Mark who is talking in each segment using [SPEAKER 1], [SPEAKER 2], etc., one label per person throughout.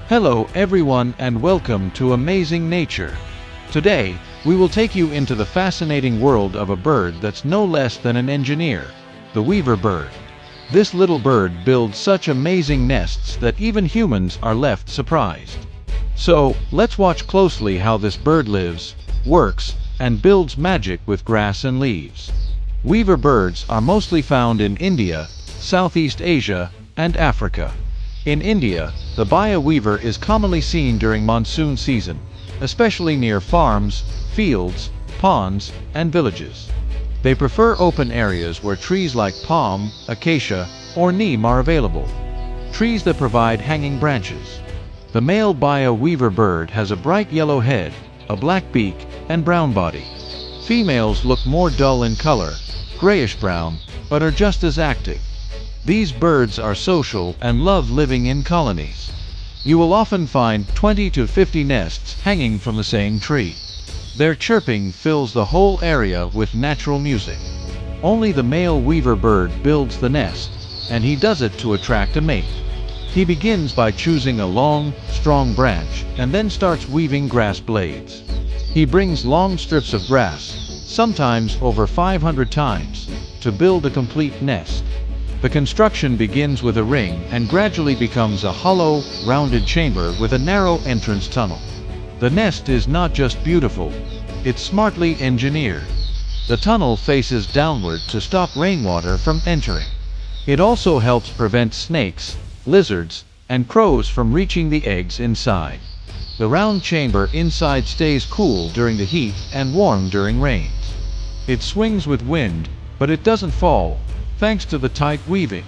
[SPEAKER 1] Hello everyone and welcome to Amazing Nature. Today, we will take you into the fascinating world of a bird that's no less than an engineer, the weaver bird. This little bird builds such amazing nests that even humans are left surprised. So, let's watch closely how this bird lives, works, and builds magic with grass and leaves. Weaver birds are mostly found in India, Southeast Asia, and Africa. In India, the Baya Weaver is commonly seen during monsoon season, especially near farms, fields, ponds, and villages. They prefer open areas where trees like palm, acacia, or neem are available, trees that provide hanging branches. The male Baya Weaver bird has a bright yellow head, a black beak, and brown body. Females look more dull in color, grayish-brown, but are just as active. These birds are social and love living in colonies. You will often find 20 to 50 nests hanging from the same tree. Their chirping fills the whole area with natural music. Only the male weaver bird builds the nest, and he does it to attract a mate. He begins by choosing a long, strong branch and then starts weaving grass blades. He brings long strips of grass, sometimes over 500 times, to build a complete nest. The construction begins with a ring and gradually becomes a hollow, rounded chamber with a narrow entrance tunnel. The nest is not just beautiful, it's smartly engineered. The tunnel faces downward to stop rainwater from entering. It also helps prevent snakes, lizards, and crows from reaching the eggs inside. The round chamber inside stays cool during the heat and warm during rains. It swings with wind, but it doesn't fall, thanks to the tight weaving.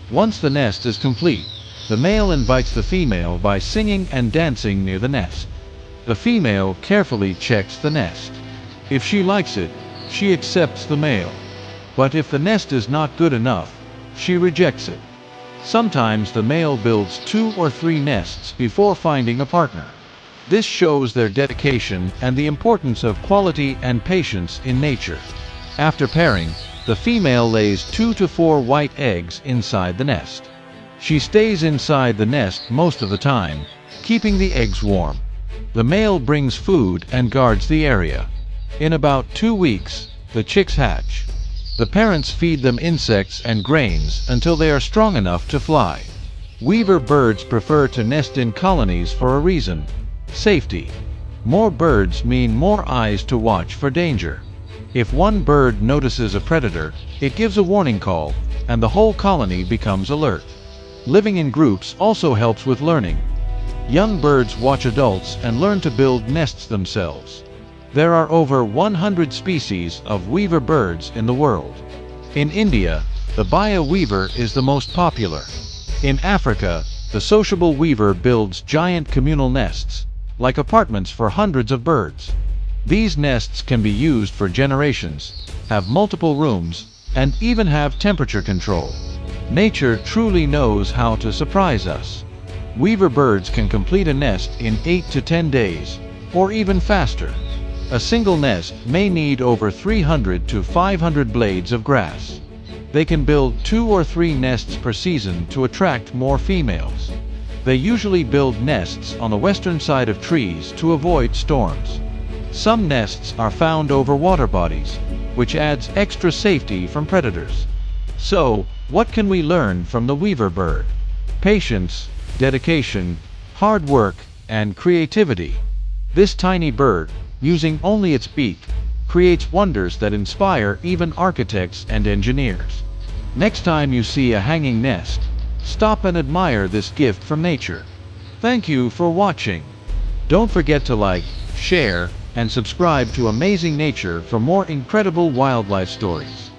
[SPEAKER 1] Once the nest is complete, the male invites the female by singing and dancing near the nest. The female carefully checks the nest. If she likes it, she accepts the male. But if the nest is not good enough, she rejects it. Sometimes the male builds 2 or 3 nests before finding a partner. This shows their dedication and the importance of quality and patience in nature. After pairing, the female lays 2 to 4 white eggs inside the nest. She stays inside the nest most of the time, keeping the eggs warm. The male brings food and guards the area. In about 2 weeks, the chicks hatch. The parents feed them insects and grains until they are strong enough to fly. Weaver birds prefer to nest in colonies for a reason: safety. More birds mean more eyes to watch for danger. If one bird notices a predator, it gives a warning call, and the whole colony becomes alert. Living in groups also helps with learning. Young birds watch adults and learn to build nests themselves. There are over 100 species of weaver birds in the world. In India, the Baya Weaver is the most popular. In Africa, the sociable weaver builds giant communal nests, like apartments for hundreds of birds. These nests can be used for generations, have multiple rooms, and even have temperature control. Nature truly knows how to surprise us. Weaver birds can complete a nest in 8 to 10 days, or even faster. A single nest may need over 300 to 500 blades of grass. They can build 2 or 3 nests per season to attract more females. They usually build nests on the western side of trees to avoid storms. Some nests are found over water bodies, which adds extra safety from predators. So, what can we learn from the weaver bird? Patience, dedication, hard work, and creativity. This tiny bird, using only its beak, creates wonders that inspire even architects and engineers. Next time you see a hanging nest, stop and admire this gift from nature. Thank you for watching. Don't forget to like, share, and subscribe to Amazing Nature for more incredible wildlife stories.